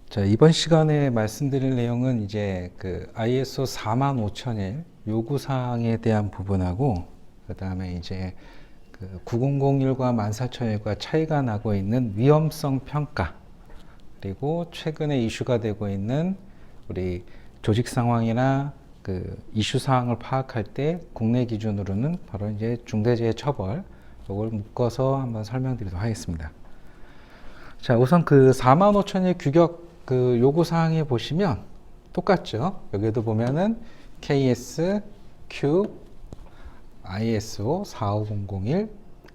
자, 이번 시간에 말씀드릴 내용은 이제 그 ISO 45001 요구사항에 대한 부분하고, 그 다음에 이제 그 9001과 14001과 차이가 나고 있는 위험성 평가, 그리고 최근에 이슈가 되고 있는 우리 조직 상황이나 그 이슈 사항을 파악할 때 국내 기준으로는 바로 이제 중대재해 처벌, 이걸 묶어서 한번 설명드리도록 하겠습니다. 자, 우선 그 45001 규격 그 요구 사항에 보시면 똑같죠. 여기도 보면은 KS, Q, ISO 45001,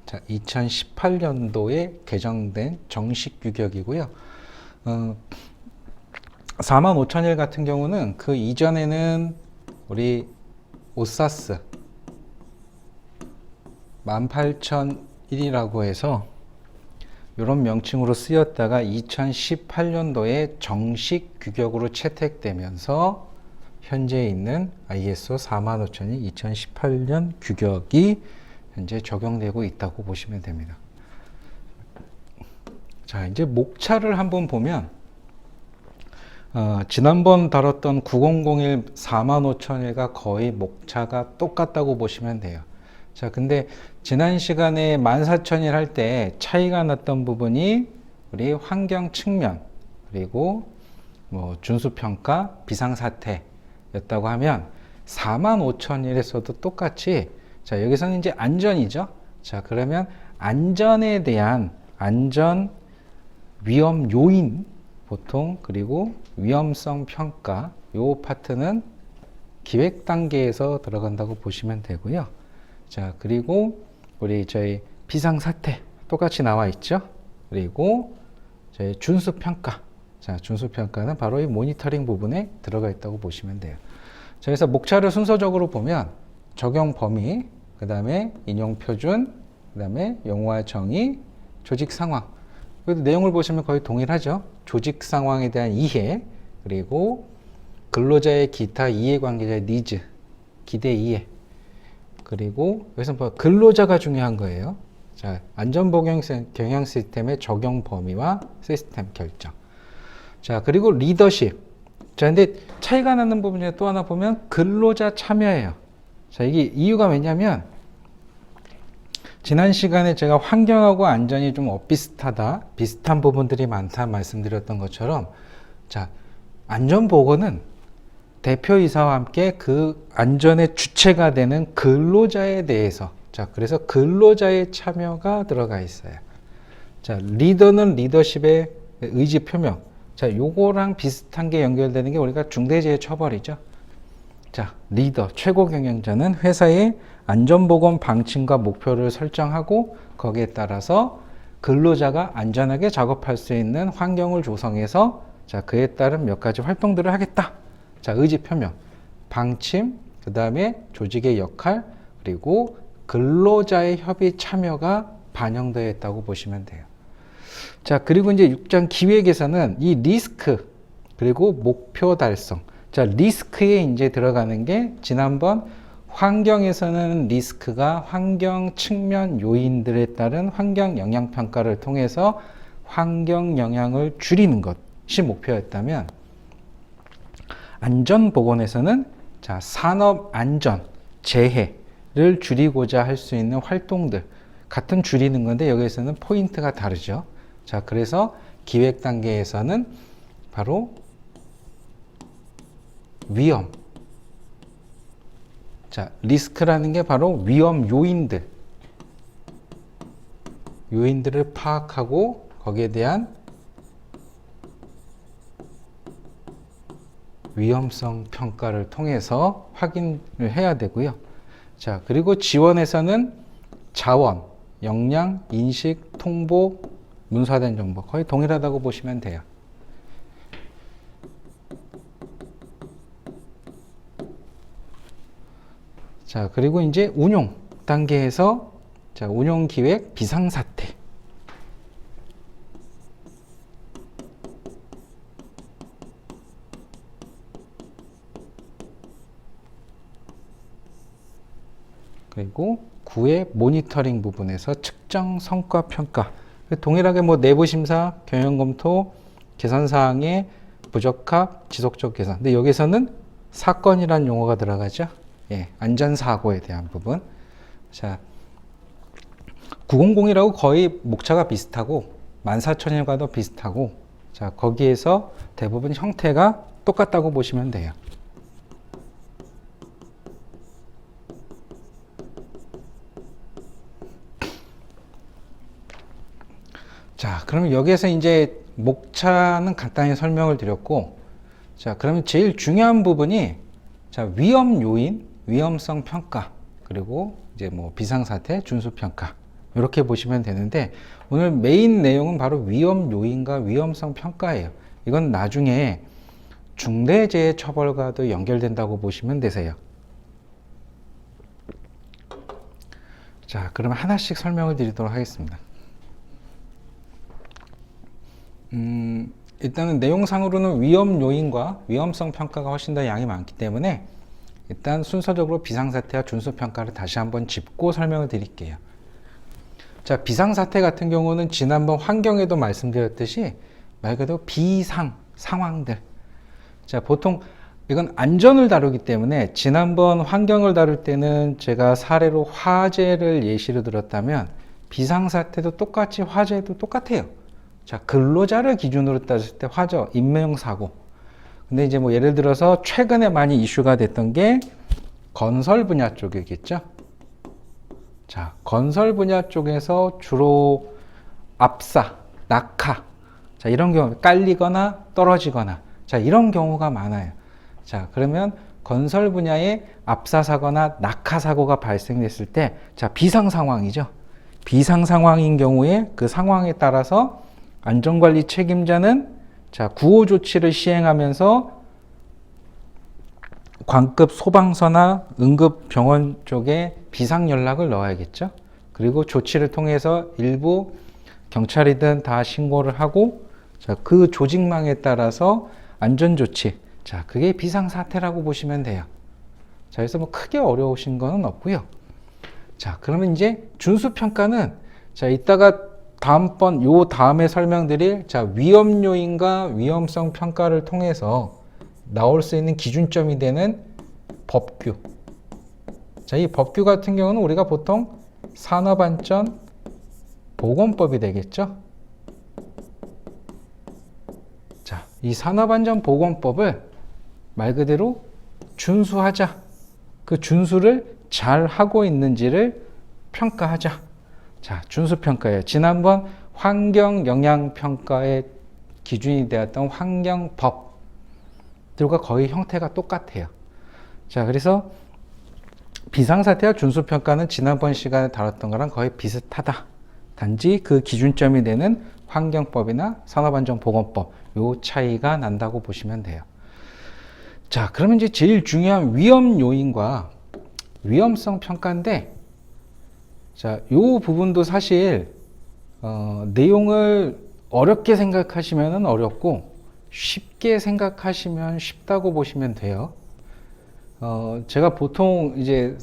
자, 2018년도에 개정된 정식 규격이고요. 45001 같은 경우는 그 이전에는 우리 오사스 18001이라고 해서 이런 명칭으로 쓰였다가 2018년도에 정식 규격으로 채택되면서 현재 있는 ISO 45000이 2018년 규격이 현재 적용되고 있다고 보시면 됩니다. 자, 이제 목차를 한번 보면 지난번 다뤘던 9001, 45001과 거의 목차가 똑같다고 보시면 돼요. 자, 근데 지난 시간에 14001 할 때 차이가 났던 부분이 우리 환경 측면, 그리고 뭐 준수평가, 비상사태였다고 하면 45001에서도 똑같이, 자, 여기서는 이제 안전이죠. 자, 그러면 안전에 대한 안전 위험 요인 보통, 그리고 위험성 평가, 요 파트는 기획 단계에서 들어간다고 보시면 되고요. 자, 그리고 우리 저희 비상사태 똑같이 나와 있죠. 그리고 저희 준수평가, 자, 준수평가는 바로 이 모니터링 부분에 들어가 있다고 보시면 돼요. 자, 그래서 목차를 순서적으로 보면 적용 범위, 그 다음에 인용 표준, 그 다음에 용어와 정의, 조직 상황. 그래도 내용을 보시면 거의 동일하죠. 조직 상황에 대한 이해, 그리고 근로자의 기타 이해관계자의 니즈, 기대 이해, 그리고 여기서 뭐 근로자가 중요한 거예요. 자, 안전복용 경영 시스템의 적용 범위와 시스템 결정. 자, 그리고 리더십. 자, 근데 차이가 나는 부분 중에 또 하나 보면 근로자 참여예요. 자, 이게 이유가 왜냐면 지난 시간에 제가 환경하고 안전이 좀 엇비슷하다, 비슷한 부분들이 많다 말씀드렸던 것처럼, 자, 안전보건은 대표이사와 함께 그 안전의 주체가 되는 근로자에 대해서, 자, 그래서 근로자의 참여가 들어가 있어요. 자, 리더는 리더십의 의지 표명. 자, 요거랑 비슷한 게 연결되는 게 우리가 중대재해 처벌이죠. 자, 리더, 최고 경영자는 회사의 안전보건 방침과 목표를 설정하고 거기에 따라서 근로자가 안전하게 작업할 수 있는 환경을 조성해서, 자, 그에 따른 몇 가지 활동들을 하겠다. 자, 의지 표명, 방침, 그 다음에 조직의 역할, 그리고 근로자의 협의 참여가 반영되어 있다고 보시면 돼요. 자, 그리고 이제 6장 기획에서는 이 리스크, 그리고 목표 달성. 자, 리스크에 이제 들어가는 게 지난번 환경에서는 리스크가 환경 측면 요인들에 따른 환경 영향 평가를 통해서 환경 영향을 줄이는 것이 목표였다면, 안전보건에서는, 자, 산업 안전, 재해를 줄이고자 할 수 있는 활동들, 같은 줄이는 건데 여기에서는 포인트가 다르죠. 자, 그래서 기획 단계에서는 바로 위험, 자, 리스크라는 게 바로 위험 요인들을 파악하고 거기에 대한 위험성 평가를 통해서 확인을 해야 되고요. 자, 그리고 지원에서는 자원, 역량, 인식, 통보, 문서화된 정보 거의 동일하다고 보시면 돼요. 자, 그리고 이제 운용 단계에서, 자, 운용 기획 비상사태. 그리고 9의 모니터링 부분에서 측정 성과 평가. 동일하게 뭐 내부 심사, 경영 검토, 개선 사항의 부적합, 지속적 개선. 근데 여기서는 사건이란 용어가 들어가죠. 예, 안전사고에 대한 부분. 자, 900이라고 거의 목차가 비슷하고 14,000일과도 비슷하고, 자, 거기에서 대부분 형태가 똑같다고 보시면 돼요. 자, 그러면 여기에서 이제 목차는 간단히 설명을 드렸고, 자, 그러면 제일 중요한 부분이, 자, 위험 요인, 위험성 평가, 그리고 이제 뭐 비상사태, 준수평가, 이렇게 보시면 되는데, 오늘 메인 내용은 바로 위험 요인과 위험성 평가예요. 이건 나중에 중대재해처벌과도 연결된다고 보시면 되세요. 자, 그러면 하나씩 설명을 드리도록 하겠습니다. 일단은 내용상으로는 위험 요인과 위험성 평가가 훨씬 더 양이 많기 때문에 일단 순서적으로 비상사태와 준수평가를 다시 한번 짚고 설명을 드릴게요. 자, 비상사태 같은 경우는 지난번 환경에도 말씀드렸듯이 말 그대로 비상 상황들. 자, 보통 이건 안전을 다루기 때문에 지난번 환경을 다룰 때는 제가 사례로 화재를 예시로 들었다면 비상사태도 똑같이 화재도 똑같아요. 자, 근로자를 기준으로 따졌을 때 화재, 인명사고. 근데 이제 뭐 예를 들어서 최근에 많이 이슈가 됐던 게 건설 분야 쪽이겠죠. 자, 건설 분야 쪽에서 주로 압사, 낙하. 자, 이런 경우, 깔리거나 떨어지거나. 자, 이런 경우가 많아요. 자, 그러면 건설 분야에 압사사거나 낙하사고가 발생됐을 때, 자, 비상 상황이죠. 비상 상황인 경우에 그 상황에 따라서 안전관리 책임자는 자, 구호 조치를 시행하면서 관급 소방서나 응급병원 쪽에 비상 연락을 넣어야겠죠. 그리고 조치를 통해서 일부 경찰이든 다 신고를 하고, 자, 그 조직망에 따라서 안전 조치. 자, 그게 비상사태라고 보시면 돼요. 자, 그래서 뭐 크게 어려우신 거는 없고요. 자, 그러면 이제 준수평가는, 자, 이따가 요 다음에 설명드릴, 자, 위험 요인과 위험성 평가를 통해서 나올 수 있는 기준점이 되는 법규. 자, 이 법규 같은 경우는 우리가 보통 산업안전보건법이 되겠죠. 자, 이 산업안전보건법을 말 그대로 준수하자. 그 준수를 잘 하고 있는지를 평가하자. 자, 준수평가예요. 지난번 환경영향평가의 기준이 되었던 환경법들과 거의 형태가 똑같아요. 자, 그래서 비상사태와 준수평가는 지난번 시간에 다뤘던 거랑 거의 비슷하다. 단지 그 기준점이 되는 환경법이나 산업안전보건법, 요 차이가 난다고 보시면 돼요. 자, 그러면 이제 제일 중요한 위험 요인과 위험성 평가인데, 자, 요 부분도 사실 내용을 어렵게 생각하시면 어렵고 쉽게 생각하시면 쉽다고 보시면 돼요. 제가 보통 이제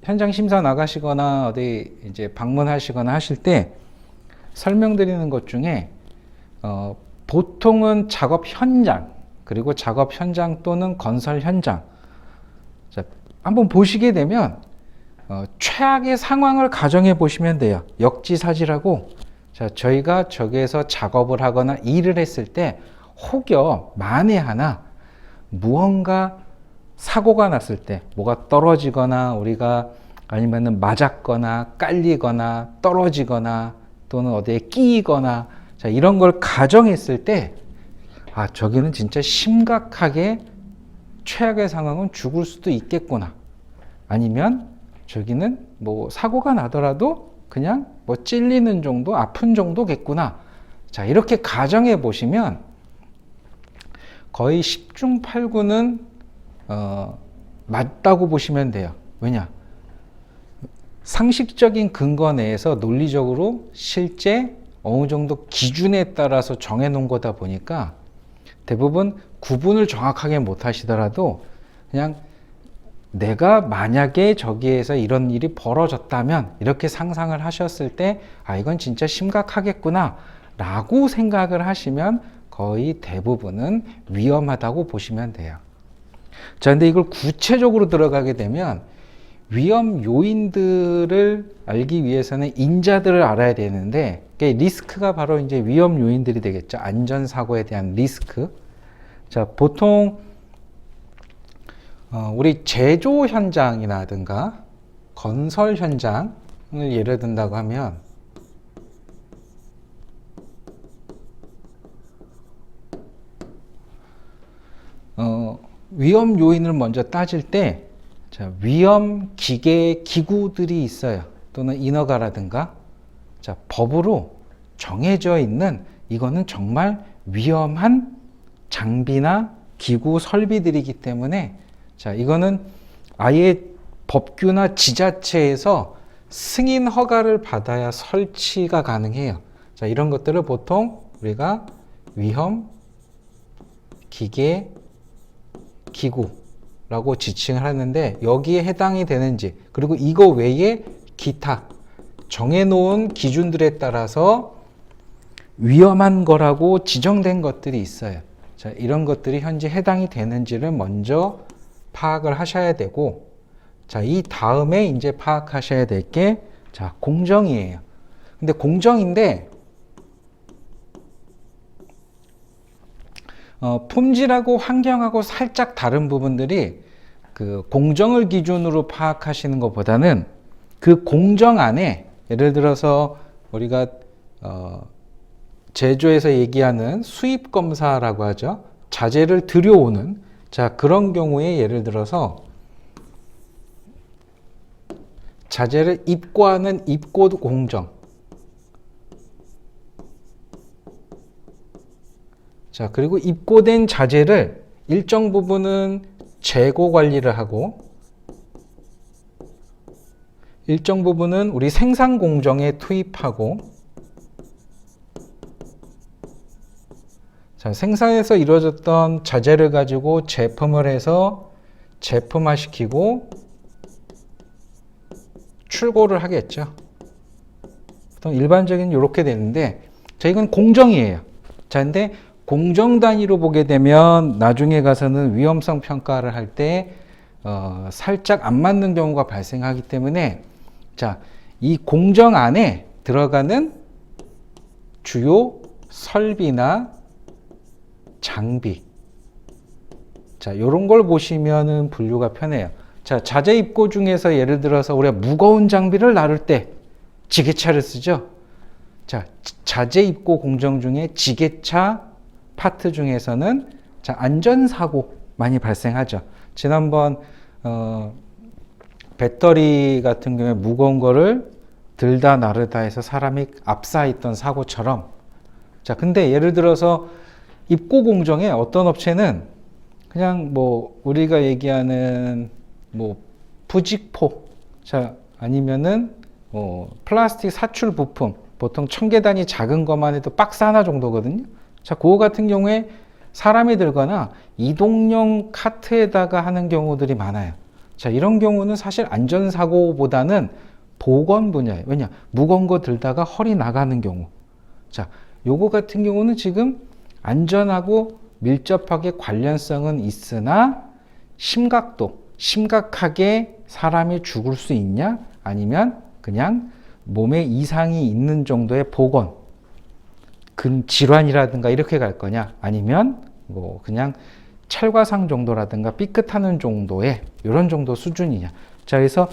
현장 심사 나가시거나 어디 이제 방문하시거나 하실 때 설명드리는 것 중에 보통은 작업 현장, 그리고 작업 현장 또는 건설 현장, 자, 한번 보시게 되면 최악의 상황을 가정해 보시면 돼요. 역지사지라고, 자, 저희가 저기에서 작업을 하거나 일을 했을 때 혹여 만에 하나 무언가 사고가 났을 때, 뭐가 떨어지거나 우리가 아니면은 맞았거나 깔리거나 떨어지거나 또는 어디에 끼이거나, 자, 이런 걸 가정했을 때, 아, 저기는 진짜 심각하게 최악의 상황은 죽을 수도 있겠구나. 아니면 저기는 뭐 사고가 나더라도 그냥 뭐 찔리는 정도, 아픈 정도겠구나. 자, 이렇게 가정해 보시면 거의 10중 8구는 맞다고 보시면 돼요. 왜냐? 상식적인 근거 내에서 논리적으로 실제 어느 정도 기준에 따라서 정해 놓은 거다 보니까 대부분 구분을 정확하게 못 하시더라도 그냥 내가 만약에 저기에서 이런 일이 벌어졌다면 이렇게 상상을 하셨을 때, 아, 이건 진짜 심각하겠구나 라고 생각을 하시면 거의 대부분은 위험하다고 보시면 돼요. 자, 근데 이걸 구체적으로 들어가게 되면 위험 요인들을 알기 위해서는 인자들을 알아야 되는데, 리스크가 바로 이제 위험 요인들이 되겠죠. 안전사고에 대한 리스크. 자, 보통 우리 제조 현장이라든가 건설 현장을 예를 든다고 하면 위험 요인을 먼저 따질 때, 자, 위험 기계 기구들이 있어요. 또는 인허가라든가, 자, 법으로 정해져 있는, 이거는 정말 위험한 장비나 기구 설비들이기 때문에, 자, 이거는 아예 법규나 지자체에서 승인 허가를 받아야 설치가 가능해요. 자, 이런 것들을 보통 우리가 위험 기계 기구라고 지칭을 하는데, 여기에 해당이 되는지, 그리고 이거 외에 기타 정해놓은 기준들에 따라서 위험한 거라고 지정된 것들이 있어요. 자, 이런 것들이 현재 해당이 되는지를 먼저 파악을 하셔야 되고, 자, 이 다음에 이제 파악하셔야 될 게, 자, 공정이에요. 근데 공정인데, 품질하고 환경하고 살짝 다른 부분들이, 그 공정을 기준으로 파악하시는 것보다는 그 공정 안에, 예를 들어서 우리가 제조에서 얘기하는 수입 검사라고 하죠. 자재를 들여오는, 자, 그런 경우에 예를 들어서 자재를 입고하는 입고 공정, 자, 그리고 입고된 자재를 일정 부분은 재고 관리를 하고, 일정 부분은 우리 생산 공정에 투입하고, 자, 생산에서 이루어졌던 자재를 가지고 제품을 해서 제품화시키고 출고를 하겠죠. 보통 일반적인 이렇게 되는데, 자, 이건 공정이에요. 자, 근데 공정 단위로 보게 되면 나중에 가서는 위험성 평가를 할 때 살짝 안 맞는 경우가 발생하기 때문에, 자, 이 공정 안에 들어가는 주요 설비나 장비, 자, 이런 걸 보시면은 분류가 편해요. 자, 자재 입고 중에서 예를 들어서 우리가 무거운 장비를 나를 때 지게차를 쓰죠. 자, 자재 입고 공정 중에 지게차 파트 중에서는, 자, 안전사고 많이 발생하죠. 지난번 배터리 같은 경우에 무거운 거를 들다 나르다 해서 사람이 압사했던 사고처럼, 자, 근데 예를 들어서 입고 공정에 어떤 업체는 그냥 뭐 우리가 얘기하는 뭐 부직포, 자, 아니면은 플라스틱 사출 부품, 보통 청계단이 작은 것만 해도 박스 하나 정도거든요. 자, 그거 같은 경우에 사람이 들거나 이동용 카트에다가 하는 경우들이 많아요. 자, 이런 경우는 사실 안전사고보다는 보건 분야예요. 왜냐? 무거운 거 들다가 허리 나가는 경우. 자, 요거 같은 경우는 지금 안전하고 밀접하게 관련성은 있으나 심각하게 사람이 죽을 수 있냐? 아니면 그냥 몸에 이상이 있는 정도의 보건, 질환이라든가 이렇게 갈 거냐? 아니면 뭐 그냥 찰과상 정도라든가 삐끗하는 정도의 이런 정도 수준이냐? 자, 그래서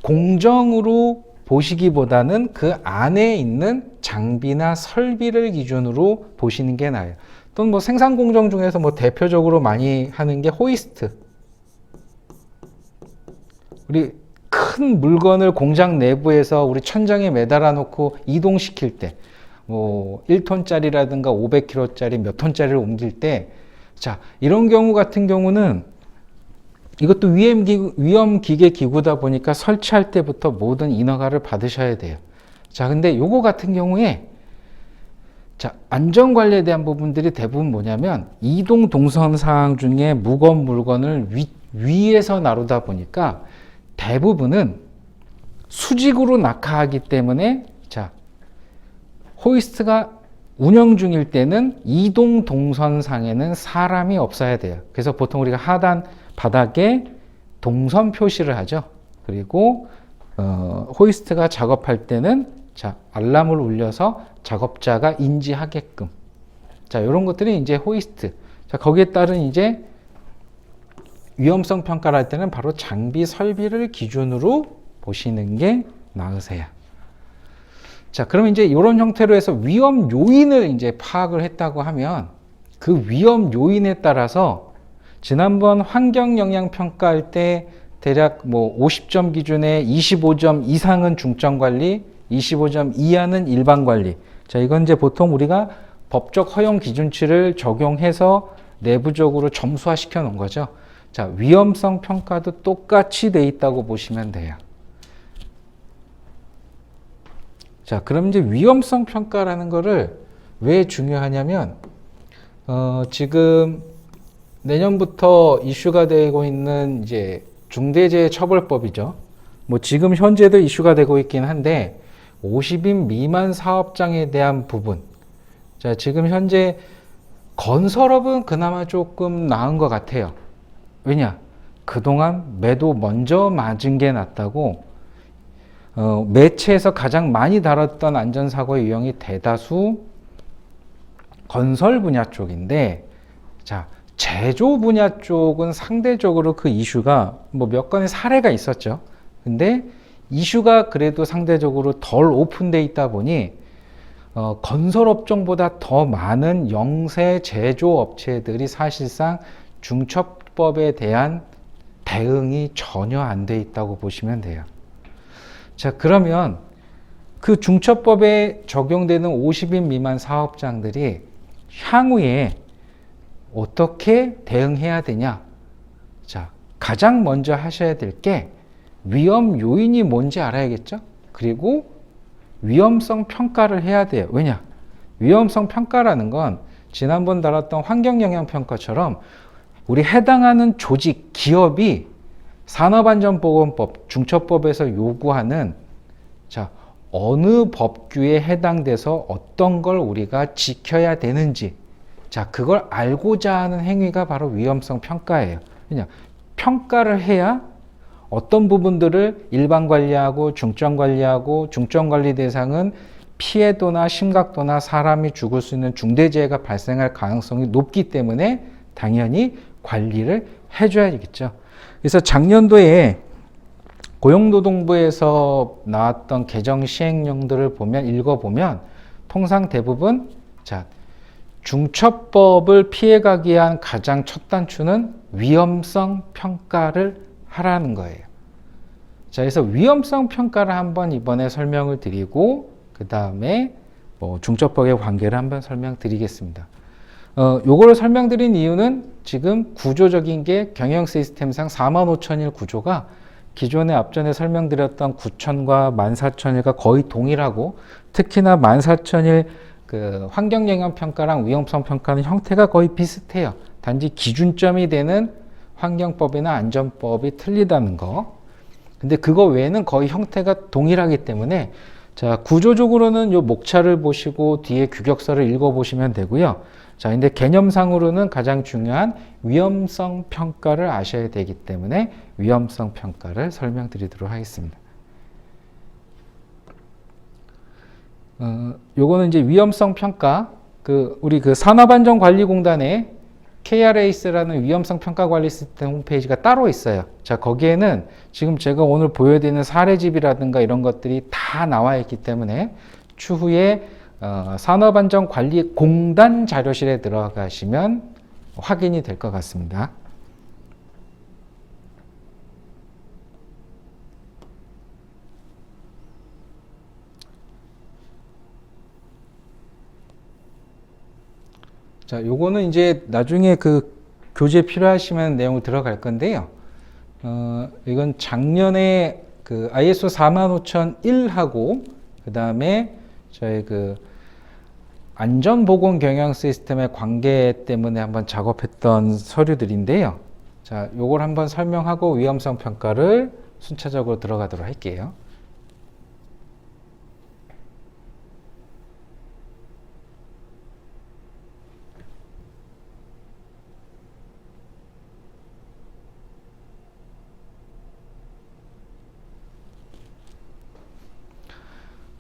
공정으로 보시기보다는 그 안에 있는 장비나 설비를 기준으로 보시는 게 나아요. 또는 뭐 생산 공정 중에서 뭐 대표적으로 많이 하는 게 호이스트. 우리 큰 물건을 공장 내부에서 우리 천장에 매달아 놓고 이동시킬 때, 뭐 1톤짜리라든가 500kg짜리 몇 톤짜리를 옮길 때, 자, 이런 경우 같은 경우는 이것도 위험 기계 기구다 보니까 설치할 때부터 모든 인허가를 받으셔야 돼요. 자, 근데 요거 같은 경우에, 자, 안전 관리에 대한 부분들이 대부분 뭐냐면, 이동 동선 사항 중에 무거운 물건을 위에서 나르다 보니까 대부분은 수직으로 낙하하기 때문에, 자, 호이스트가 운영 중일 때는 이동 동선상에는 사람이 없어야 돼요. 그래서 보통 우리가 하단 바닥에 동선 표시를 하죠. 그리고 호이스트가 작업할 때는 자, 알람을 울려서 작업자가 인지하게끔. 자, 이런 것들이 이제 호이스트. 자, 거기에 따른 이제 위험성 평가를 할 때는 바로 장비 설비를 기준으로 보시는 게 나으세요. 자, 그럼 이제 이런 형태로 해서 위험 요인을 이제 파악을 했다고 하면 그 위험 요인에 따라서 지난번 환경 영향 평가할 때 대략 뭐 50점 기준에 25점 이상은 중점 관리, 25점 이하는 일반 관리. 자, 이건 이제 보통 우리가 법적 허용 기준치를 적용해서 내부적으로 점수화 시켜 놓은 거죠. 자, 위험성 평가도 똑같이 돼 있다고 보시면 돼요. 자, 그럼 이제 위험성 평가라는 거를 왜 중요하냐면, 지금 내년부터 이슈가 되고 있는 이제 중대재해처벌법이죠. 뭐 지금 현재도 이슈가 되고 있긴 한데, 50인 미만 사업장에 대한 부분. 자, 지금 현재 건설업은 그나마 조금 나은 것 같아요. 왜냐? 그동안 매도 먼저 맞은 게 낫다고 매체에서 가장 많이 다뤘던 안전사고의 유형이 대다수 건설 분야 쪽인데, 자, 제조 분야 쪽은 상대적으로 그 이슈가 뭐 몇 건의 사례가 있었죠. 근데 이슈가 그래도 상대적으로 덜 오픈돼 있다 보니 건설 업종보다 더 많은 영세 제조 업체들이 사실상 중첩법에 대한 대응이 전혀 안 돼 있다고 보시면 돼요. 자, 그러면 그 중첩법에 적용되는 50인 미만 사업장들이 향후에 어떻게 대응해야 되냐? 자, 가장 먼저 하셔야 될 게 위험 요인이 뭔지 알아야겠죠? 그리고 위험성 평가를 해야 돼요. 왜냐? 위험성 평가라는 건 지난번 다뤘던 환경영향평가처럼 우리 해당하는 조직, 기업이 산업안전보건법, 중첩법에서 요구하는 자, 어느 법규에 해당돼서 어떤 걸 우리가 지켜야 되는지, 자, 그걸 알고자 하는 행위가 바로 위험성 평가예요. 그냥 평가를 해야 어떤 부분들을 일반 관리하고 중점 관리하고 중점 관리 대상은 피해도나 심각도나 사람이 죽을 수 있는 중대재해가 발생할 가능성이 높기 때문에 당연히 관리를 해줘야겠죠. 그래서 작년도에 고용노동부에서 나왔던 개정 시행령들을 보면 읽어보면 통상 대부분 자, 중첩법을 피해가기 위한 가장 첫 단추는 위험성 평가를 하라는 거예요. 자, 그래서 위험성 평가를 한번 이번에 설명을 드리고 그 다음에 뭐 중첩법의 관계를 한번 설명드리겠습니다. 요거를 설명드린 이유는 지금 구조적인 게 경영 시스템상 45,001 구조가 기존에 앞전에 설명드렸던 9,000과 14,001과 거의 동일하고 특히나 14,001 그 환경영향평가랑 위험성 평가는 형태가 거의 비슷해요. 단지 기준점이 되는 환경법이나 안전법이 틀리다는 거. 근데 그거 외에는 거의 형태가 동일하기 때문에 자, 구조적으로는 요 목차를 보시고 뒤에 규격서를 읽어보시면 되고요. 자, 근데 개념상으로는 가장 중요한 위험성 평가를 아셔야 되기 때문에 위험성 평가를 설명드리도록 하겠습니다. 요거는 이제 위험성 평가, 우리 산업안전관리공단에 KRAS라는 위험성 평가 관리 시스템 홈페이지가 따로 있어요. 자, 거기에는 지금 제가 오늘 보여드리는 사례집이라든가 이런 것들이 다 나와 있기 때문에 추후에 산업안전관리공단 자료실에 들어가시면 확인이 될 것 같습니다. 자, 요거는 이제 나중에 그 교재 필요하시면 내용을 들어갈 건데요. 이건 작년에 그 ISO 45001하고 그 다음에 저희 그 안전보건 경영 시스템의 관계 때문에 한번 작업했던 서류들인데요. 자, 요걸 한번 설명하고 위험성 평가를 순차적으로 들어가도록 할게요.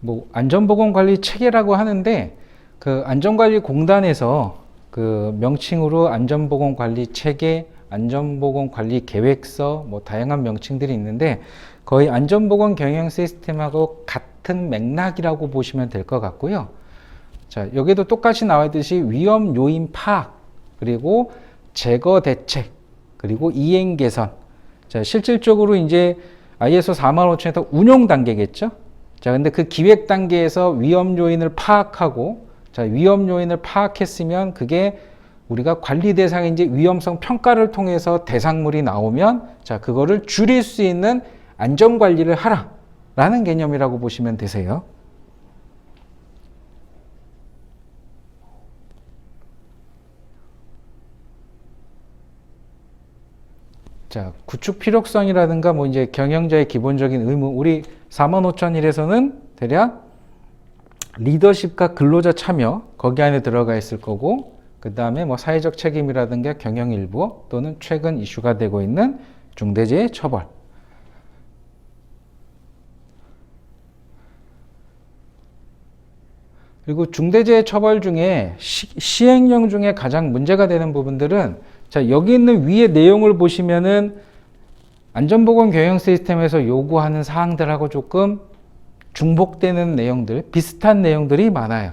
뭐 안전보건관리 체계라고 하는데 그 안전관리공단에서 그 명칭으로 안전보건관리 체계, 안전보건관리 계획서 뭐 다양한 명칭들이 있는데 거의 안전보건 경영 시스템하고 같은 맥락이라고 보시면 될 것 같고요. 자, 여기도 똑같이 나와 있듯이 위험 요인 파악, 그리고 제거 대책, 그리고 이행 개선. 자, 실질적으로 이제 ISO 45000에서 운용 단계겠죠. 자, 근데 그 기획 단계에서 위험 요인을 파악하고, 자, 위험 요인을 파악했으면 그게 우리가 관리 대상인지 위험성 평가를 통해서 대상물이 나오면, 자, 그거를 줄일 수 있는 안전 관리를 하라라는 개념이라고 보시면 되세요. 자, 구축 필요성이라든가 뭐 이제 경영자의 기본적인 의무, 우리 45001에서는 대략 리더십과 근로자 참여 거기 안에 들어가 있을 거고, 그 다음에 뭐 사회적 책임이라든가 경영 일부 또는 최근 이슈가 되고 있는 중대재해 처벌. 그리고 중대재해 처벌 중에 시행령 중에 가장 문제가 되는 부분들은, 자, 여기 있는 위의 내용을 보시면은 안전보건 경영 시스템에서 요구하는 사항들하고 조금 중복되는 내용들, 비슷한 내용들이 많아요.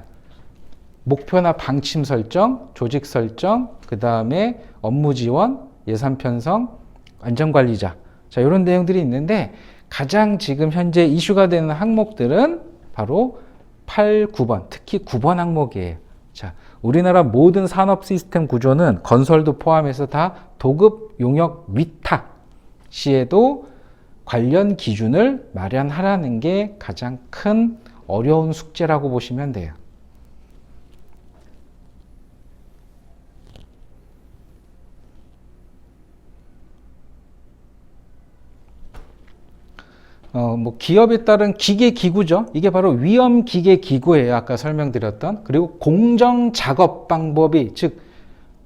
목표나 방침 설정, 조직 설정, 그 다음에 업무 지원, 예산 편성, 안전관리자. 자, 이런 내용들이 있는데 가장 지금 현재 이슈가 되는 항목들은 바로 8, 9번, 특히 9번 항목이에요. 자, 우리나라 모든 산업 시스템 구조는 건설도 포함해서 다 도급 용역 위탁 시에도 관련 기준을 마련하라는 게 가장 큰 어려운 숙제라고 보시면 돼요. 뭐 기업에 따른 기계 기구죠. 이게 바로 위험 기계 기구예요. 아까 설명드렸던. 그리고 공정 작업 방법이, 즉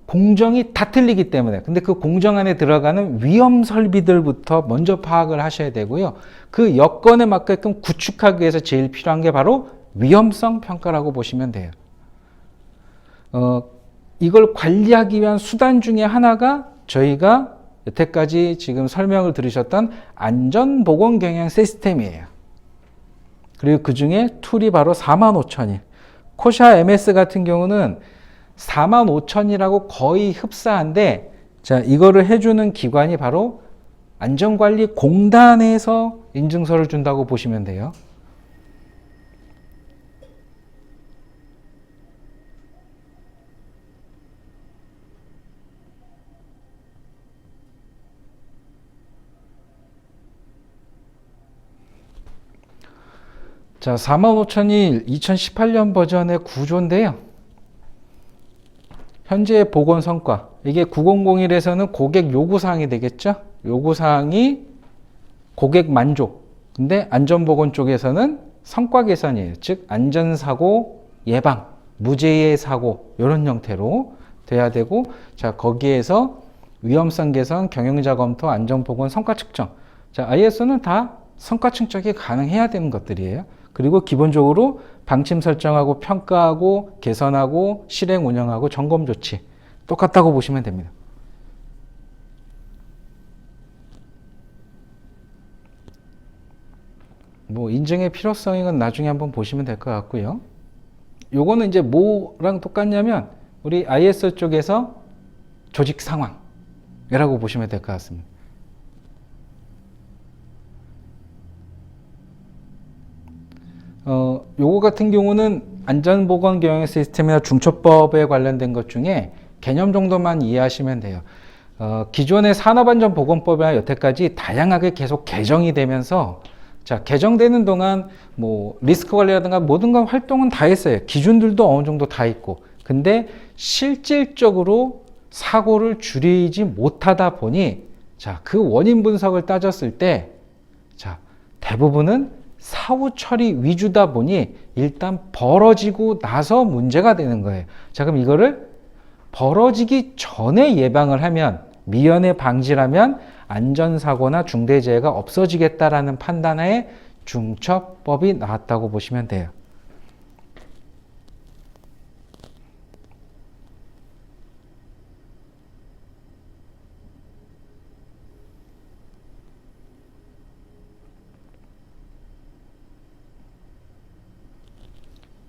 공정이 다 틀리기 때문에, 근데 그 공정 안에 들어가는 위험 설비들부터 먼저 파악을 하셔야 되고요. 그 여건에 맞게끔 구축하기 위해서 제일 필요한 게 바로 위험성 평가라고 보시면 돼요. 이걸 관리하기 위한 수단 중에 하나가 저희가 여태까지 지금 설명을 들으셨던 안전보건 경영 시스템이에요. 그리고 그 중에 툴이 바로 45001. 코샤 MS 같은 경우는 45000이라고 거의 흡사한데, 자, 이거를 해주는 기관이 바로 안전관리공단에서 인증서를 준다고 보시면 돼요. 자, 45001 2018년 버전의 구조인데요. 현재의 보건 성과, 이게 9001에서는 고객 요구사항이 되겠죠. 요구사항이 고객 만족. 근데 안전보건 쪽에서는 성과 개선이에요. 즉 안전사고 예방, 무재해 사고 이런 형태로 돼야 되고, 자, 거기에서 위험성 개선, 경영자 검토, 안전보건 성과 측정. 자, ISO는 다 성과 측정이 가능해야 되는 것들이에요. 그리고 기본적으로 방침 설정하고 평가하고 개선하고 실행 운영하고 점검 조치 똑같다고 보시면 됩니다. 뭐 인증의 필요성은 나중에 한번 보시면 될 것 같고요. 요거는 이제 뭐랑 똑같냐면 우리 ISO 쪽에서 조직 상황이라고 보시면 될 것 같습니다. 요거 같은 경우는 안전보건 경영 시스템이나 중처법에 관련된 것 중에 개념 정도만 이해하시면 돼요. 기존의 산업안전보건법이나 여태까지 다양하게 계속 개정이 되면서, 자, 개정되는 동안 뭐 리스크 관리라든가 모든 건 활동은 다 했어요. 기준들도 어느 정도 다 있고. 근데 실질적으로 사고를 줄이지 못하다 보니, 자, 그 원인 분석을 따졌을 때, 자, 대부분은 사후 처리 위주다 보니 일단 벌어지고 나서 문제가 되는 거예요. 자, 그럼 이거를 벌어지기 전에 예방을 하면, 미연에 방지라면 안전사고나 중대재해가 없어지겠다라는 판단에 중첩법이 나왔다고 보시면 돼요.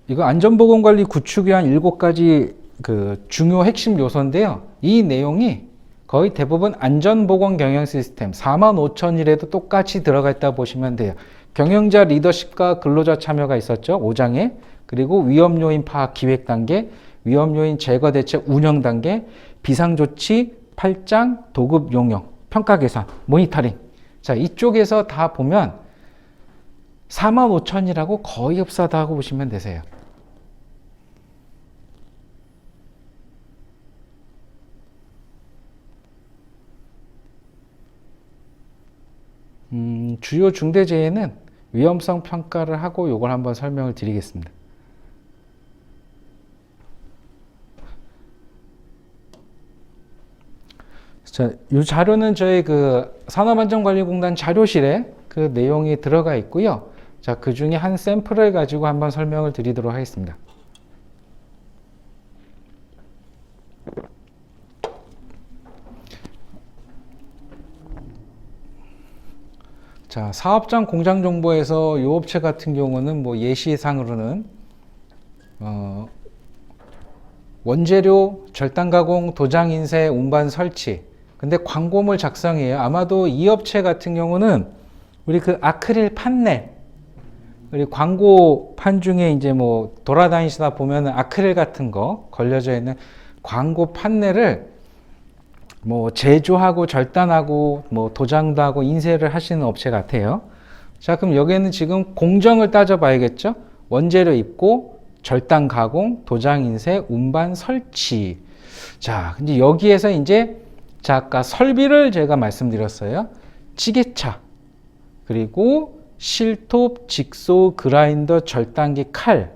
이거 안전보건관리 구축 위한 7가지 그 중요 핵심 요소인데요. 이 내용이 거의 대부분 안전보건 경영 시스템 45,000일에도 똑같이 들어가 있다 보시면 돼요. 경영자 리더십과 근로자 참여가 있었죠. 5장에. 그리고 위험요인 파악 기획 단계, 위험요인 제거 대책 운영 단계, 비상조치 8장, 도급 용역, 평가 계산, 모니터링. 자, 이쪽에서 다 보면 45,000이라고 거의 흡사하다 고 보시면 되세요. 주요 중대재해는 위험성 평가를 하고 이걸 한번 설명을 드리겠습니다. 자, 이 자료는 저희 그 산업안전관리공단 자료실에 그 내용이 들어가 있고요. 자, 그 중에 한 샘플을 가지고 한번 설명을 드리도록 하겠습니다. 자, 사업장 공장 정보에서 이 업체 같은 경우는 뭐 예시상으로는 원재료, 절단 가공, 도장 인쇄, 운반 설치. 근데 광고물 작성이에요. 아마도 이 업체 같은 경우는 우리 그 아크릴 판넬, 우리 광고판 중에 이제 뭐 돌아다니시다 보면은 아크릴 같은 거 걸려져 있는 광고 판넬을 뭐 제조하고 절단하고 뭐 도장도 하고 인쇄를 하시는 업체 같아요. 자, 그럼 여기에는 지금 공정을 따져 봐야겠죠. 원재료 입고 절단 가공, 도장 인쇄, 운반 설치. 자, 근데 여기에서 이제 자, 아까 설비를 제가 말씀드렸어요. 찌개차, 그리고 실톱, 직소, 그라인더, 절단기, 칼,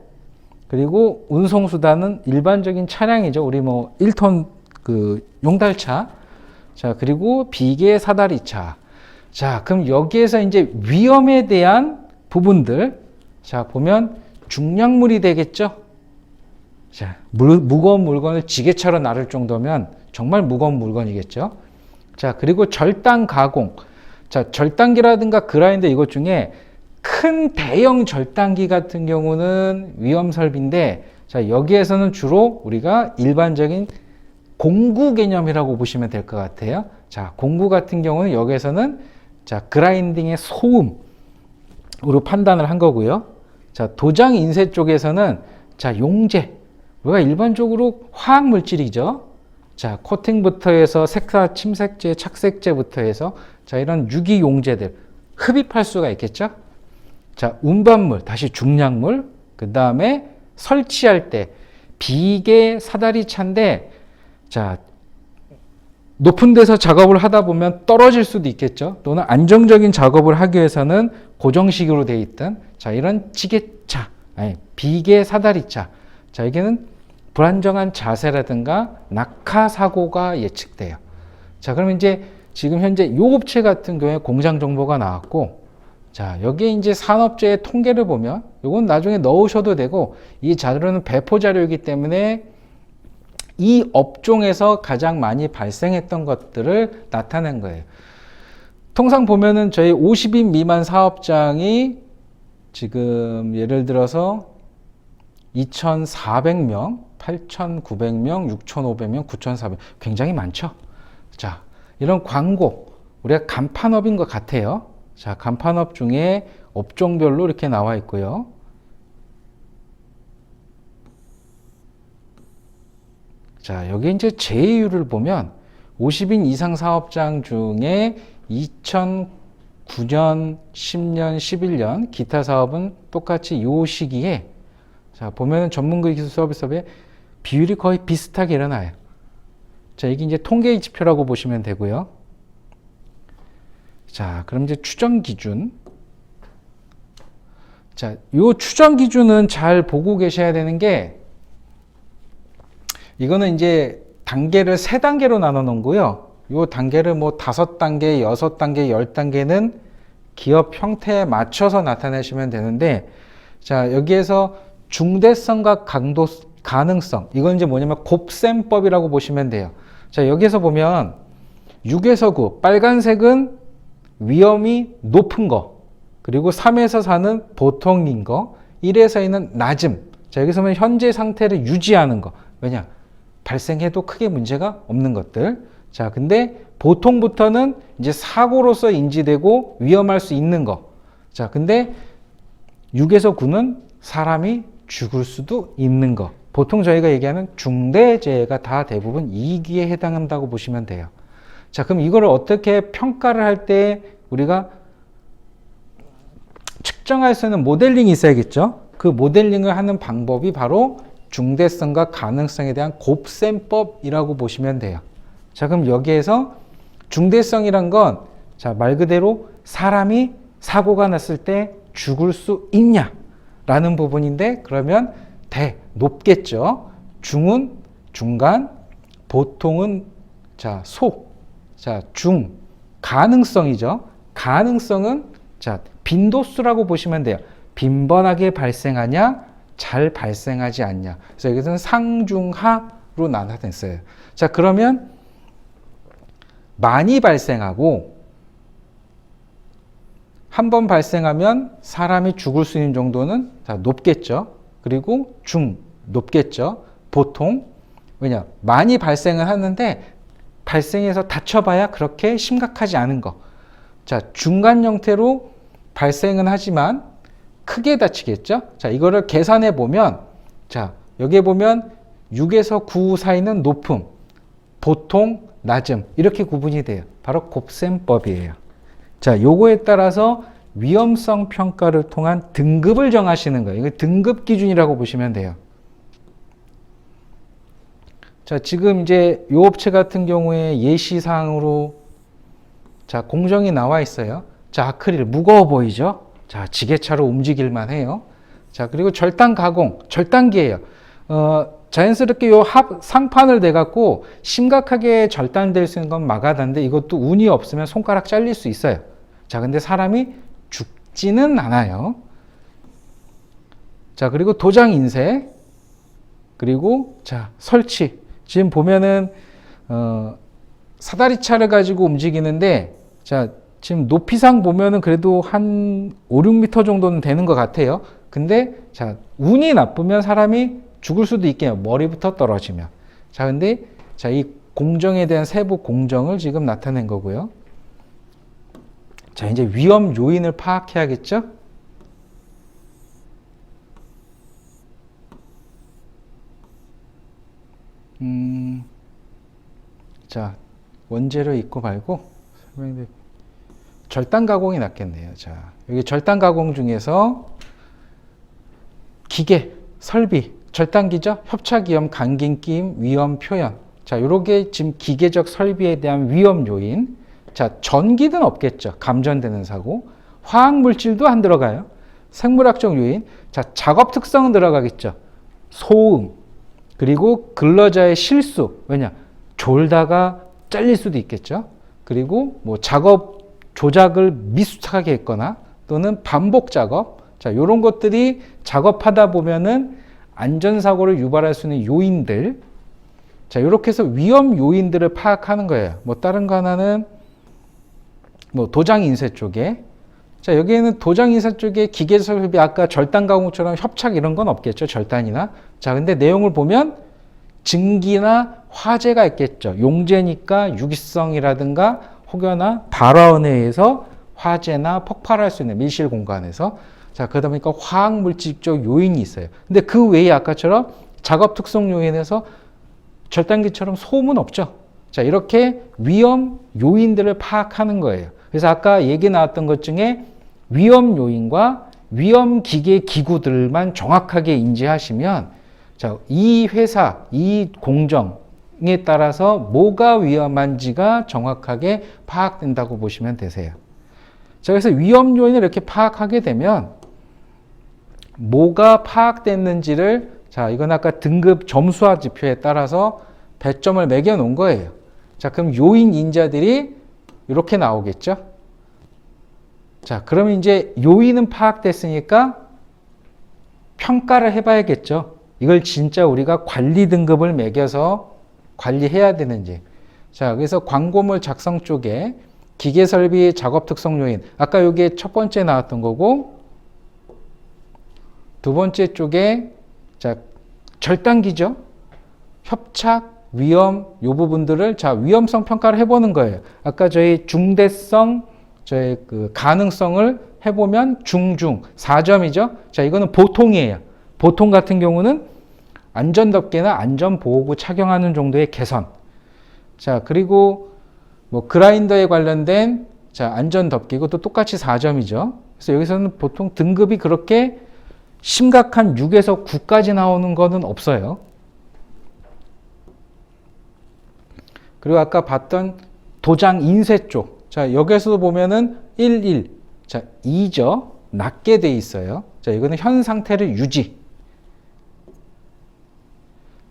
그리고 운송수단은 일반적인 차량이죠. 우리 뭐 1톤 그 용달차. 자, 그리고 비계 사다리차. 자, 그럼 여기에서 이제 위험에 대한 부분들. 자, 보면 중량물이 되겠죠. 자, 무거운 물건을 지게차로 나를 정도면 정말 무거운 물건이겠죠. 자, 그리고 절단 가공. 자, 절단기라든가 그라인더 이것 중에 큰 대형 절단기 같은 경우는 위험 설비인데, 자, 여기에서는 주로 우리가 일반적인 공구 개념이라고 보시면 될 것 같아요. 자, 공구 같은 경우는 여기에서는 자, 그라인딩의 소음으로 판단을 한 거고요. 자, 도장 인쇄 쪽에서는 자, 용재. 우리가 일반적으로 화학 물질이죠. 자, 코팅부터 해서 색사 침색제, 착색제부터 해서 자, 이런 유기 용재들 흡입할 수가 있겠죠. 자, 운반물, 다시 중량물, 그 다음에 설치할 때 비계 사다리 차인데, 자, 높은 데서 작업을 하다 보면 떨어질 수도 있겠죠. 또는 안정적인 작업을 하기 위해서는 고정식으로 되어 있던 자, 이런 지게차, 아니, 비계 사다리차. 자, 여기는 불안정한 자세라든가 낙하 사고가 예측돼요. 자, 그러면 이제 지금 현재 이 업체 같은 경우에 공장 정보가 나왔고, 자, 여기에 이제 산업재해 통계를 보면 이건 나중에 넣으셔도 되고, 이 자료는 배포 자료이기 때문에 이 업종에서 가장 많이 발생했던 것들을 나타낸 거예요. 통상 보면은 저희 50인 미만 사업장이 지금 예를 들어서 2,400명, 8,900명, 6,500명, 9,400명 굉장히 많죠. 자, 이런 광고 우리가 간판업인 것 같아요. 자, 간판업 중에 업종별로 이렇게 나와 있고요. 자, 여기 이제 제휴를 보면 50인 이상 사업장 중에 2009년, 10년, 11년 기타 사업은 똑같이 이 시기에 자, 보면은 전문가 기술 서비스업의 비율이 거의 비슷하게 일어나요. 자, 이게 이제 통계의 지표라고 보시면 되고요. 자, 그럼 이제 추정 기준. 자, 요 추정 기준은 잘 보고 계셔야 되는 게, 이거는 이제 단계를 3단계로 나눠 놓은 거고요. 요 단계를 뭐 5단계, 6단계, 10단계는 기업 형태에 맞춰서 나타내시면 되는데, 자, 여기에서 중대성과 강도, 가능성, 이건 이제 뭐냐면 곱셈법이라고 보시면 돼요. 자, 여기에서 보면 6에서 9, 빨간색은 위험이 높은 거, 그리고 3에서 4는 보통인 거, 1에서 2는 낮음. 자, 여기서 보면 현재 상태를 유지하는 거. 왜냐? 발생해도 크게 문제가 없는 것들. 자, 근데 보통부터는 이제 사고로서 인지되고 위험할 수 있는 거. 자, 근데 6에서 9는 사람이 죽을 수도 있는 거. 보통 저희가 얘기하는 중대재해가 다 대부분 이기에 해당한다고 보시면 돼요. 자, 그럼 이거를 어떻게 평가를 할 때 우리가 측정할 수 있는 모델링이 있어야겠죠? 그 모델링을 하는 방법이 바로 중대성과 가능성에 대한 곱셈법이라고 보시면 돼요. 자, 그럼 여기에서 중대성이란 건, 자, 말 그대로 사람이 사고가 났을 때 죽을 수 있냐? 라는 부분인데, 그러면 높겠죠. 중은 중간, 보통은 자, 자, 가능성이죠. 가능성은 자, 빈도수라고 보시면 돼요. 빈번하게 발생하냐, 잘 발생하지 않냐. 그래서 여기서는 상중하로 나눠냈어요. 자, 그러면 많이 발생하고 한 번 발생하면 사람이 죽을 수 있는 정도는 자, 높겠죠. 그리고 높겠죠. 보통, 왜냐, 많이 발생을 하는데 발생해서 다쳐봐야 그렇게 심각하지 않은 거. 자, 중간 형태로 발생은 하지만 크게 다치겠죠. 자, 이거를 계산해 보면, 자, 여기에 보면 6에서 9 사이는 높음, 보통, 낮음, 이렇게 구분이 돼요. 바로 곱셈법이에요. 자, 요거에 따라서 위험성 평가를 통한 등급을 정하시는 거예요. 이거 등급 기준이라고 보시면 돼요. 자, 지금 이제 요 업체 같은 경우에 예시사항으로 자, 공정이 나와 있어요. 자, 아크릴 무거워 보이죠? 자, 지게차로 움직일만 해요. 자, 그리고 절단 가공, 절단기예요. 자연스럽게 요 상판을 대갖고 심각하게 절단될 수 있는 건 마가다인데 이것도 운이 없으면 손가락 잘릴 수 있어요. 자, 근데 사람이 죽지는 않아요. 자, 그리고 도장 인쇄, 그리고 자, 설치. 지금 보면은 사다리차를 가지고 움직이는데, 자, 지금 높이상 보면은 그래도 한 5, 6m 정도는 되는 것 같아요. 근데 자, 운이 나쁘면 사람이 죽을 수도 있겠네요. 머리부터 떨어지면. 자, 근데 자, 이 공정에 대한 세부 공정을 지금 나타낸 거고요. 자, 이제 위험 요인을 파악해야겠죠? 자, 원재료 있고 말고 절단 가공이 낫겠네요. 자, 여기 절단 가공 중에서 기계, 설비, 절단기죠? 협착 위험, 감긴 끼임, 위험 표현. 자, 요렇게 지금 기계적 설비에 대한 위험 요인. 자, 전기는 없겠죠. 감전되는 사고. 화학 물질도 안 들어가요. 생물학적 요인. 자, 작업 특성은 들어가겠죠. 소음. 그리고 근로자의 실수. 왜냐? 졸다가 잘릴 수도 있겠죠. 그리고 뭐 작업 조작을 미숙하게 했거나 또는 반복 작업. 자, 요런 것들이 작업하다 보면은 안전사고를 유발할 수 있는 요인들. 자, 요렇게 해서 위험 요인들을 파악하는 거예요. 뭐 다른 거 하나는 뭐 도장 인쇄 쪽에. 자, 여기에는 도장 인쇄 쪽에 기계 설비, 아까 절단 가공처럼 협착 이런 건 없겠죠. 절단이나. 자, 근데 내용을 보면 증기나 화재가 있겠죠. 용재니까 유기성이라든가 혹여나 발화원에 의해서 화재나 폭발할 수 있는 밀실 공간에서. 자, 그러다 보니까 화학 물질적 요인이 있어요. 근데 그 외에 아까처럼 작업 특성 요인에서 절단기처럼 소음은 없죠. 자, 이렇게 위험 요인들을 파악하는 거예요. 그래서 아까 얘기 나왔던 것 중에 위험 요인과 위험 기계 기구들만 정확하게 인지하시면, 자, 이 회사, 이 공정에 따라서 뭐가 위험한지가 정확하게 파악된다고 보시면 되세요. 자, 그래서 위험 요인을 이렇게 파악하게 되면 뭐가 파악됐는지를, 자, 이건 아까 등급 점수화 지표에 따라서 배점을 매겨 놓은 거예요. 자, 그럼 요인 인자들이 이렇게 나오겠죠? 자, 그러면 이제 요인은 파악됐으니까 평가를 해봐야겠죠. 이걸 진짜 우리가 관리 등급을 매겨서 관리해야 되는지. 자, 그래서 광고물 작성 쪽에 기계 설비 작업 특성 요인. 아까 요게 첫 번째 나왔던 거고, 두 번째 쪽에, 자, 절단기죠. 협착, 위험, 요 부분들을, 자, 위험성 평가를 해보는 거예요. 아까 저희 중대성, 저희 그 가능성을 해보면 중중 4점이죠. 자, 이거는 보통이에요. 보통 같은 경우는 안전덮개나 안전보호구 착용하는 정도의 개선. 자, 그리고 뭐 그라인더에 관련된 자, 안전덮개 이것도 똑같이 4점이죠. 그래서 여기서는 보통 등급이 그렇게 심각한 6에서 9까지 나오는 거는 없어요. 그리고 아까 봤던 도장 인쇄 쪽. 자, 여기서도 보면은 11. 자, 2죠. 낮게 돼 있어요. 자, 이거는 현 상태를 유지.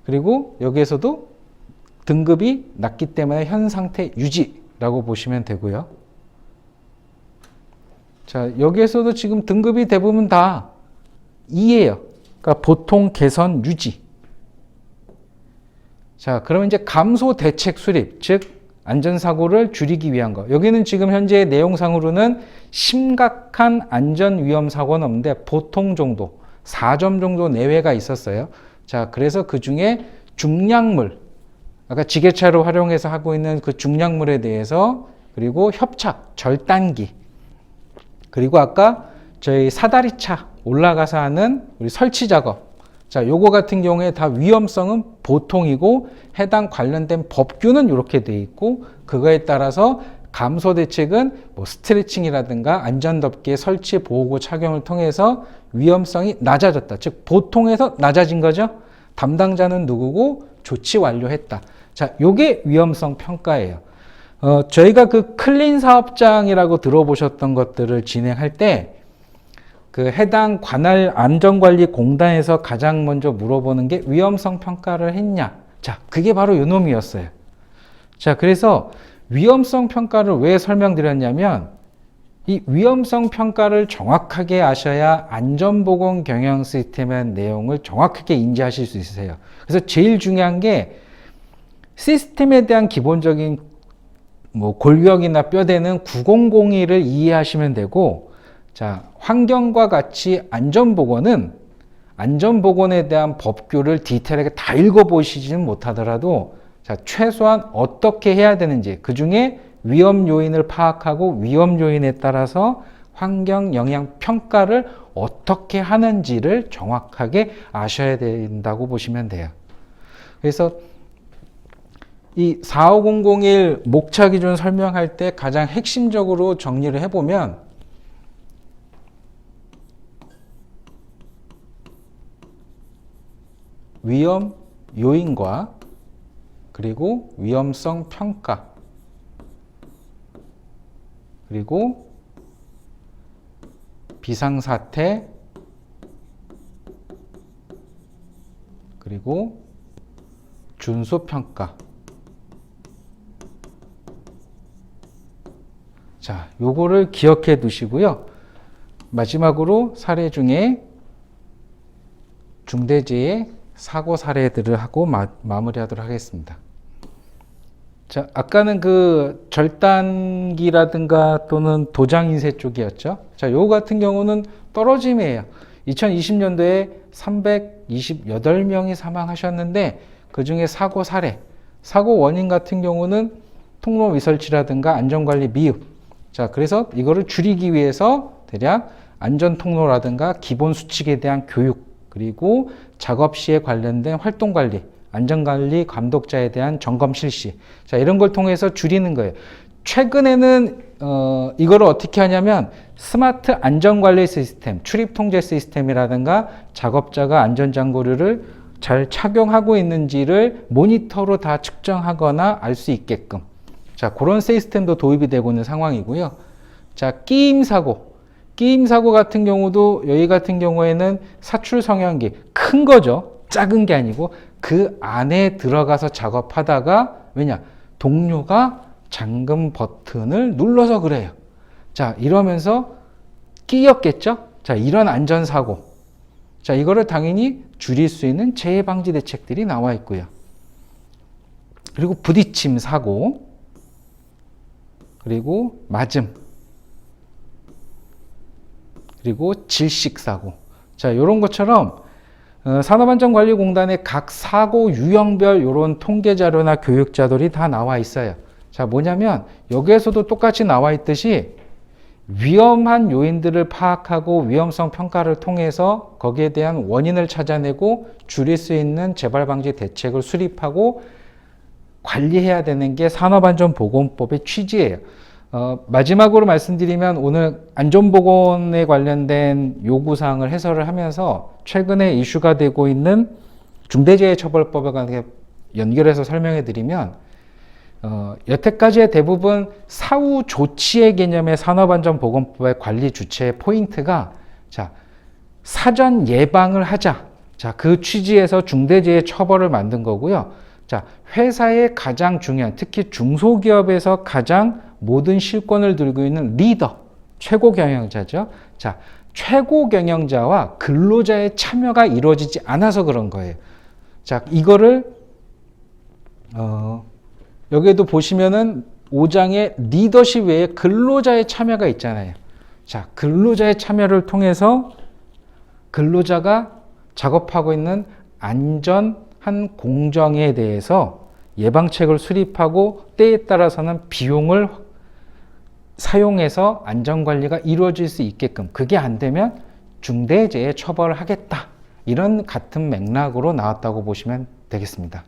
그리고 여기에서도 등급이 낮기 때문에 현 상태 유지라고 보시면 되고요. 자, 여기에서도 지금 등급이 대부분 다 2예요. 그러니까 보통, 개선, 유지. 자, 그러면 이제 감소 대책 수립, 즉 안전사고를 줄이기 위한 거. 여기는 지금 현재 내용상으로는 심각한 안전 위험 사고는 없는데 보통 정도, 4점 정도 내외가 있었어요. 자, 그래서 그 중에 중량물, 아까 지게차로 활용해서 하고 있는 그 중량물에 대해서, 그리고 협착, 절단기, 그리고 아까 저희 사다리차 올라가서 하는 우리 설치 작업. 자, 요거 같은 경우에 다 위험성은 보통이고 해당 관련된 법규는 이렇게 돼 있고, 그거에 따라서 감소 대책은 뭐 스트레칭이라든가 안전덮개 설치 보호구 착용을 통해서 위험성이 낮아졌다. 즉 보통에서 낮아진 거죠. 담당자는 누구고 조치 완료했다. 자, 요게 위험성 평가예요. 저희가 그 클린 사업장이라고 들어보셨던 것들을 진행할 때 그 해당 관할 안전관리공단에서 가장 먼저 물어보는 게 위험성 평가를 했냐. 자, 그게 바로 요 놈이었어요. 자, 그래서 위험성 평가를 왜 설명드렸냐면 이 위험성 평가를 정확하게 아셔야 안전보건 경영 시스템의 내용을 정확하게 인지하실 수 있으세요. 그래서 제일 중요한 게 시스템에 대한 기본적인 뭐 골격이나 뼈대는 9001을 이해하시면 되고, 자, 환경과 같이 안전보건은 안전보건에 대한 법규를 디테일하게 다 읽어보시지는 못하더라도 자, 최소한 어떻게 해야 되는지, 그 중에 위험 요인을 파악하고 위험 요인에 따라서 환경 영향 평가를 어떻게 하는지를 정확하게 아셔야 된다고 보시면 돼요. 그래서 이 45001 목차 기준 설명할 때 가장 핵심적으로 정리를 해보면 위험 요인과 그리고 위험성 평가, 그리고 비상사태, 그리고 준수평가. 자, 요거를 기억해 두시고요. 마지막으로 사례 중에 중대재해 사고 사례들을 하고 마무리하도록 하겠습니다. 자, 아까는 그 절단기라든가 또는 도장인쇄 쪽이었죠. 자, 요 같은 경우는 떨어짐이에요. 2020년도에 328명이 사망하셨는데 그 중에 사고 사례, 사고 원인 같은 경우는 통로 위설치라든가 안전관리 미흡. 자, 그래서 이거를 줄이기 위해서 대략 안전통로라든가 기본 수칙에 대한 교육, 그리고 작업 시에 관련된 활동관리, 안전관리 감독자에 대한 점검 실시. 자, 이런 걸 통해서 줄이는 거예요. 최근에는 이거를 어떻게 하냐면 스마트 안전관리 시스템, 출입통제 시스템이라든가 작업자가 안전장구를 잘 착용하고 있는지를 모니터로 다 측정하거나 알 수 있게끔. 자, 그런 시스템도 도입이 되고 있는 상황이고요. 자, 끼임 사고 같은 경우도 여기 같은 경우에는 사출 성형기, 큰 거죠. 작은 게 아니고 그 안에 들어가서 작업하다가 왜냐? 동료가 잠금 버튼을 눌러서 그래요. 자, 이러면서 끼였겠죠? 자, 이런 안전사고. 자, 이거를 당연히 줄일 수 있는 재해방지 대책들이 나와 있고요. 그리고 부딪힘 사고, 그리고 맞음, 그리고 질식 사고. 자, 이런 것처럼 산업안전관리공단의 각 사고 유형별 이런 통계 자료나 교육 자료들이 다 나와 있어요. 자, 뭐냐면 여기에서도 똑같이 나와 있듯이 위험한 요인들을 파악하고 위험성 평가를 통해서 거기에 대한 원인을 찾아내고 줄일 수 있는 재발 방지 대책을 수립하고 관리해야 되는 게 산업안전보건법의 취지예요. 마지막으로 말씀드리면 오늘 안전보건에 관련된 요구사항을 해설을 하면서 최근에 이슈가 되고 있는 중대재해처벌법에 관해 연결해서 설명해 드리면 여태까지의 대부분 사후 조치의 개념의 산업안전보건법의 관리 주체의 포인트가 자, 사전 예방을 하자. 자, 그 취지에서 중대재해처벌을 만든 거고요. 자, 회사의 가장 중요한, 특히 중소기업에서 가장 모든 실권을 들고 있는 리더, 최고 경영자죠. 자, 최고 경영자와 근로자의 참여가 이루어지지 않아서 그런 거예요. 자, 이거를 여기에도 보시면은 5장에 리더십 외에 근로자의 참여가 있잖아요. 자, 근로자의 참여를 통해서 근로자가 작업하고 있는 안전한 공정에 대해서 예방책을 수립하고 때에 따라서는 비용을 사용해서 안전관리가 이루어질 수 있게끔, 그게 안 되면 중대재해 처벌을 하겠다. 이런 같은 맥락으로 나왔다고 보시면 되겠습니다.